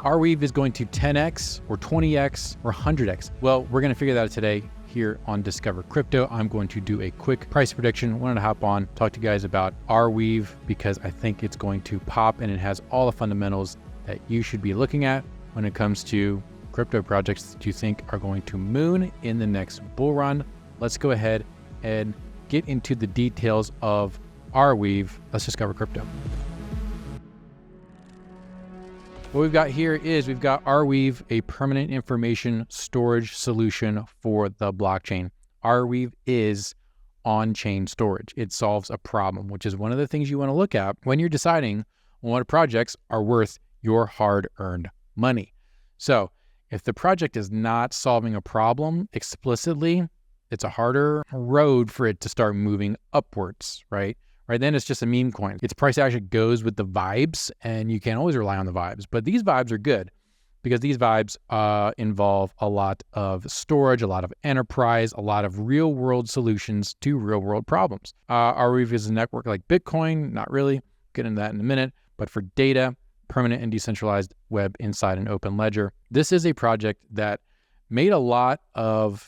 Arweave is going to 10x or 20x or 100x. Well, we're going to figure that out today here on Discover Crypto. I'm going to do a quick price prediction. Wanted to hop on, talk to you guys about Arweave because I think it's going to pop and it has all the fundamentals that you should be looking at when it comes to crypto projects that you think are going to moon in the next bull run. Let's go ahead and get into the details of Arweave. Let's discover crypto. What we've got here is we've got Arweave, a permanent information storage solution for the blockchain. Arweave is on-chain storage. It solves a problem, which is one of the things you want to look at when you're deciding what projects are worth your hard-earned money. So if the project is not solving a problem explicitly, it's a harder road for it to start moving upwards, right? Right then it's just a meme coin. Its price action goes with the vibes, and you can't always rely on the vibes. But these vibes are good because these vibes involve a lot of storage, a lot of enterprise, a lot of real-world solutions to real-world problems. Arweave is a network like Bitcoin, not really. Get into that in a minute. But for data, permanent and decentralized web inside an open ledger. This is a project that made a lot of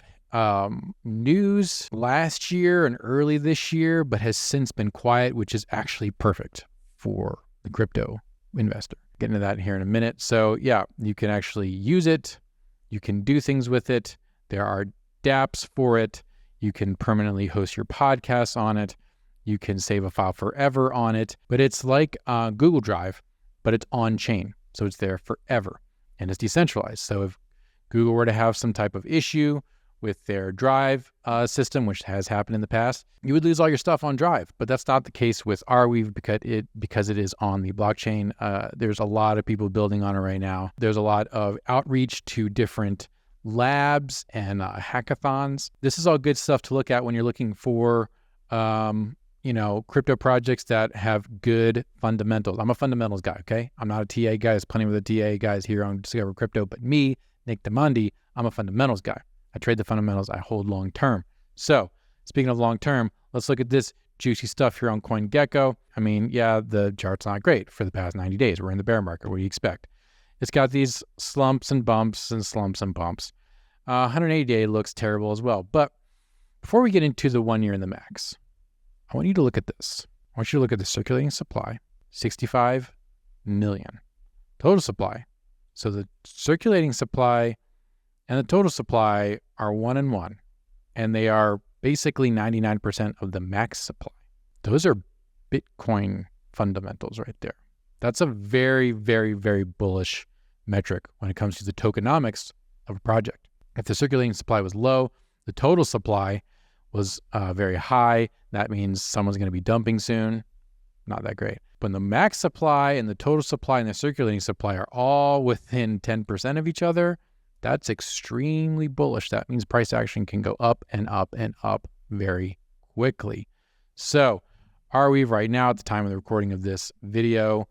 news last year and early this year, but has since been quiet, which is actually perfect for the crypto investor. Get into that here in a minute. So yeah, you can actually use it. You can do things with it. There are dApps for it. You can permanently host your podcasts on it. You can save a file forever on it, but it's like Google Drive, but it's on chain. So it's there forever and it's decentralized. So if Google were to have some type of issue with their Drive system, which has happened in the past, you would lose all your stuff on Drive. But that's not the case with Arweave because it is on the blockchain. There's a lot of people building on it right now. There's a lot of outreach to different labs and hackathons. This is all good stuff to look at when you're looking for crypto projects that have good fundamentals. I'm a fundamentals guy, okay? I'm not a TA guy. There's plenty of the TA guys here on Discover Crypto, but me, Nick Demandi, I'm a fundamentals guy. I trade the fundamentals. I hold long term. So speaking of long term, let's look at this juicy stuff here on CoinGecko. I mean, yeah, the chart's not great for the past 90 days. We're in the bear market. What do you expect? It's got these slumps and bumps and slumps and bumps. 180-day looks terrible as well. But before we get into the 1 year in the max, I want you to look at this. I want you to look at the circulating supply, 65 million. Total supply. So the circulating supply and the total supply are 1 and 1, and they are basically 99% of the max supply. Those are Bitcoin fundamentals right there. That's a very, very, very bullish metric when it comes to the tokenomics of a project. If the circulating supply was low, the total supply was very high. That means someone's going to be dumping soon. Not that great. When the max supply and the total supply and the circulating supply are all within 10% of each other, that's extremely bullish. That means price action can go up and up and up very quickly. So Arweave right now at the time of the recording of this video,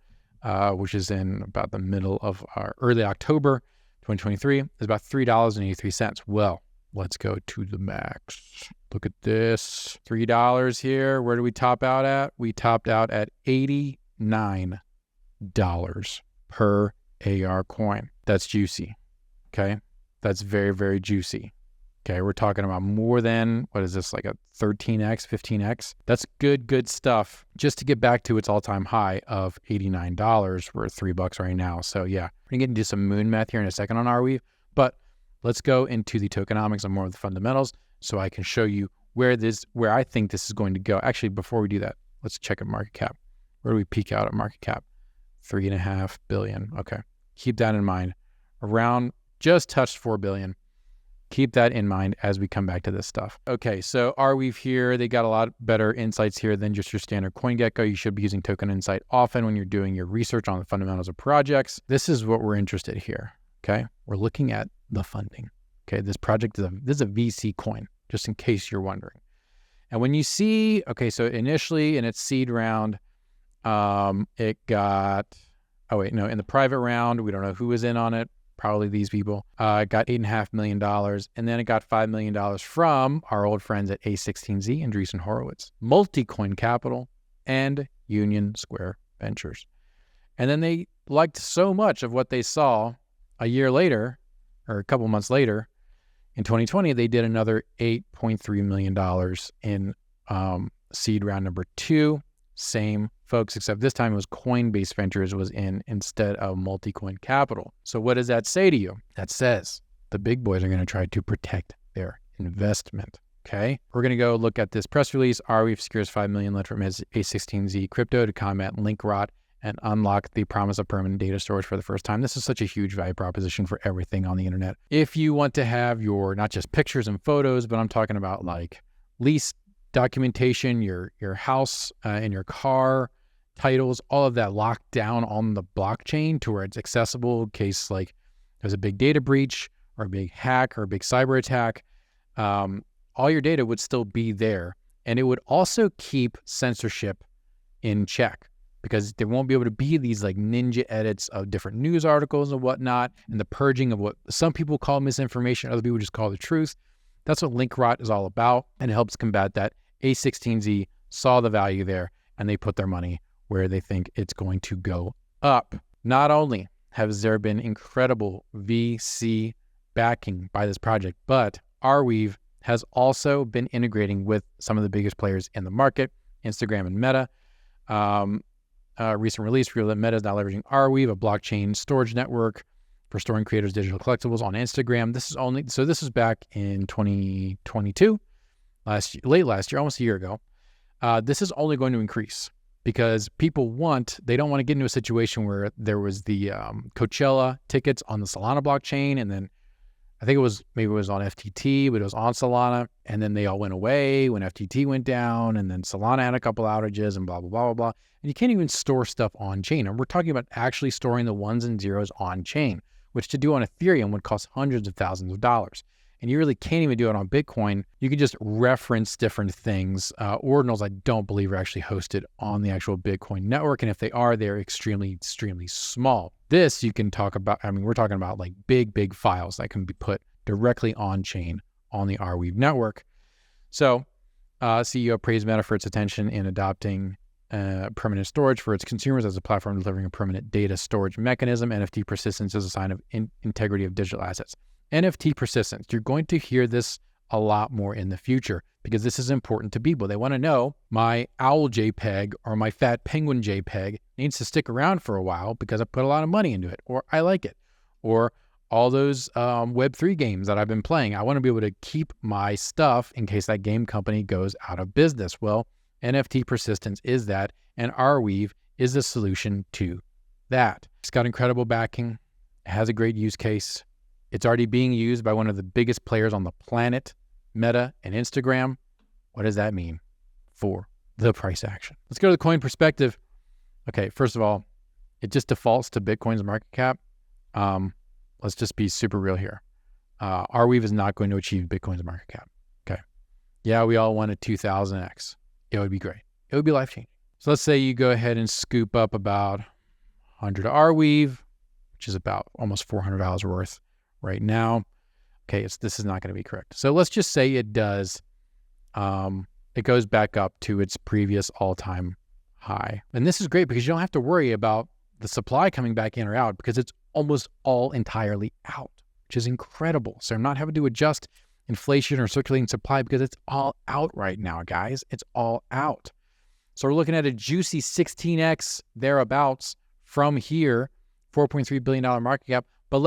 which is in about the middle of early October 2023, is about $3.83. Well, let's go to the max. Look at this, $3 here. Where do we top out at? We topped out at $89 per AR coin. That's juicy. Okay, that's very, very juicy. Okay, we're talking about more than, what is this, like a 13x, 15x? That's good stuff. Just to get back to its all-time high of $89, we're at $3 right now. So yeah, we're gonna get into some moon math here in a second on Arweave, but let's go into the tokenomics and more of the fundamentals so I can show you where I think this is going to go. Actually, before we do that, let's check at market cap. Where do we peak out at market cap? 3.5 billion. Okay, keep that in mind. Around just touched 4 billion. Keep that in mind as we come back to this stuff. Okay, so Arweave here, they got a lot better insights here than just your standard CoinGecko. You should be using Token Insight often when you're doing your research on the fundamentals of projects. This is what we're interested here, okay? We're looking at the funding, okay? This project is a VC coin, just in case you're wondering. And when you see, okay, so initially in its seed round, it got, in the private round, we don't know who was in on it. Probably these people, got $8.5 million. And then it got $5 million from our old friends at A16Z, Andreessen Horowitz, Multicoin Capital, and Union Square Ventures. And then they liked so much of what they saw a year later, or a couple months later, in 2020, they did another $8.3 million in seed round number 2. Same folks, except this time it was Coinbase Ventures was in instead of Multicoin Capital. So what does that say to you? That says the big boys are going to try to protect their investment. Okay, we're going to go look at this press release. Arweave secures $5 million lent from his A16Z crypto to combat link rot and unlock the promise of permanent data storage for the first time. This is such a huge value proposition for everything on the internet. If you want to have your, not just pictures and photos, but I'm talking about like lease documentation, your house and your car, titles, all of that locked down on the blockchain to where it's accessible in case like there's a big data breach or a big hack or a big cyber attack. All your data would still be there. And it would also keep censorship in check because there won't be able to be these like ninja edits of different news articles and whatnot, and the purging of what some people call misinformation, other people just call the truth. That's what link rot is all about, and it helps combat that. A16Z saw the value there, and they put their money where they think it's going to go up. Not only has there been incredible VC backing by this project, but Arweave has also been integrating with some of the biggest players in the market, Instagram and Meta. Recent release revealed that Meta is now leveraging Arweave, a blockchain storage network for storing creators' digital collectibles on Instagram. This is back in 2022, late last year, almost a year ago. This is only going to increase because they don't want to get into a situation where there was the Coachella tickets on the Solana blockchain, and then I think maybe it was on FTT, but it was on Solana, and then they all went away when FTT went down, and then Solana had a couple outages and blah, blah, blah, blah, blah. And you can't even store stuff on chain. And we're talking about actually storing the ones and zeros on chain, which to do on Ethereum would cost hundreds of thousands of dollars. And you really can't even do it on Bitcoin. You can just reference different things. Ordinals, I don't believe, are actually hosted on the actual Bitcoin network. And if they are, they're extremely, extremely small. This you can talk about, we're talking about like big files that can be put directly on chain on the Arweave network. So CEO praised Meta for its attention in adopting permanent storage for its consumers as a platform delivering a permanent data storage mechanism. NFT persistence is a sign of integrity of digital assets. NFT persistence, you're going to hear this a lot more in the future because this is important to people. They want to know my owl JPEG or my fat penguin JPEG needs to stick around for a while because I put a lot of money into it, or I like it, or all those Web3 games that I've been playing. I want to be able to keep my stuff in case that game company goes out of business. Well, NFT persistence is that, and Arweave is the solution to that. It's got incredible backing. It has a great use case. It's already being used by one of the biggest players on the planet, Meta and Instagram. What does that mean for the price action? Let's go to the coin perspective. Okay, first of all, it just defaults to Bitcoin's market cap. Let's just be super real here. Arweave is not going to achieve Bitcoin's market cap. Okay. Yeah, we all want a 2000x. It would be great. It would be life-changing. So let's say you go ahead and scoop up about 100 Arweave, which is about almost $400 worth right now. Okay, this is not going to be correct. So let's just say it does. It goes back up to its previous all-time high. And this is great because you don't have to worry about the supply coming back in or out because it's almost all entirely out, which is incredible. So I'm not having to adjust inflation or circulating supply because it's all out right now, guys. It's all out. So we're looking at a juicy 16x thereabouts from here, $4.3 billion market cap. But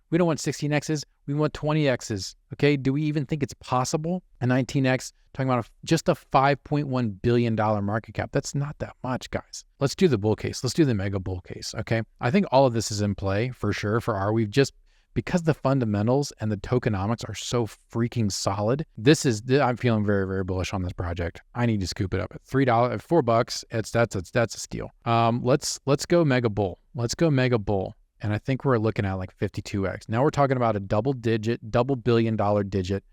we don't want 16x's, we want 20x's, okay? Do we even think it's possible? A 19x, talking about just a $5.1 billion market cap. That's not that much, guys. Let's do the bull case. Let's do the mega bull case, okay? I think all of this is in play for sure for Arweave, just because the fundamentals and the tokenomics are so freaking solid. I'm feeling very, very bullish on this project. I need to scoop it up at $3, at $4. That's a steal. Let's go mega bull. Let's go mega bull. And I think we're looking at like 52x. Now we're talking about a double billion dollar digit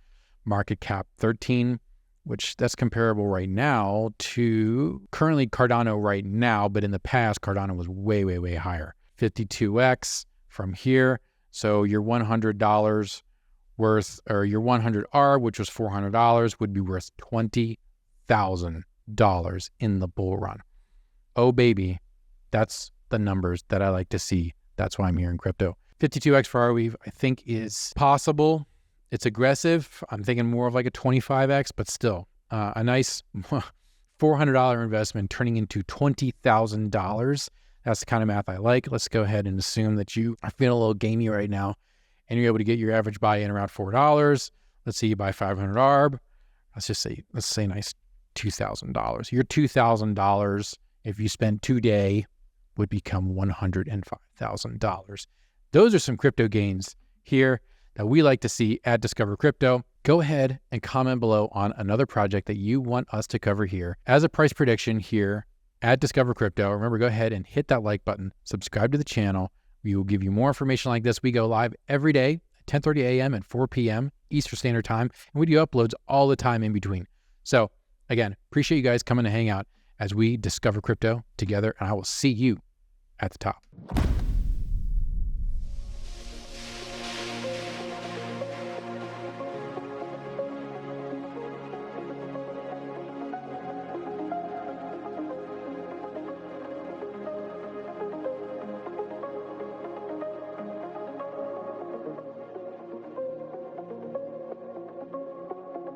market cap, 13, which that's comparable right now to currently Cardano right now, but in the past, Cardano was way, way, way higher. 52x from here. So your $100 worth, or your 100R, which was $400, would be worth $20,000 in the bull run. Oh, baby, that's the numbers that I like to see. That's why I'm here in crypto. 52x for Arweave, I think is possible. It's aggressive. I'm thinking more of like a 25x, but still a nice $400 investment turning into $20,000. That's the kind of math I like. Let's go ahead and assume that you are feeling a little gamey right now and you're able to get your average buy-in around $4. Let's say you buy 500 ARB. Let's say nice $2,000. Your $2,000, if you spend 2 days, would become $105,000. Those are some crypto gains here that we like to see at Discover Crypto. Go ahead and comment below on another project that you want us to cover here as a price prediction here at Discover Crypto. Remember, go ahead and hit that like button, subscribe to the channel. We will give you more information like this. We go live every day at 10:30 a.m. and 4 p.m. Eastern Standard Time, and we do uploads all the time in between. So again, appreciate you guys coming to hang out as we discover crypto together, and I will see you at the top.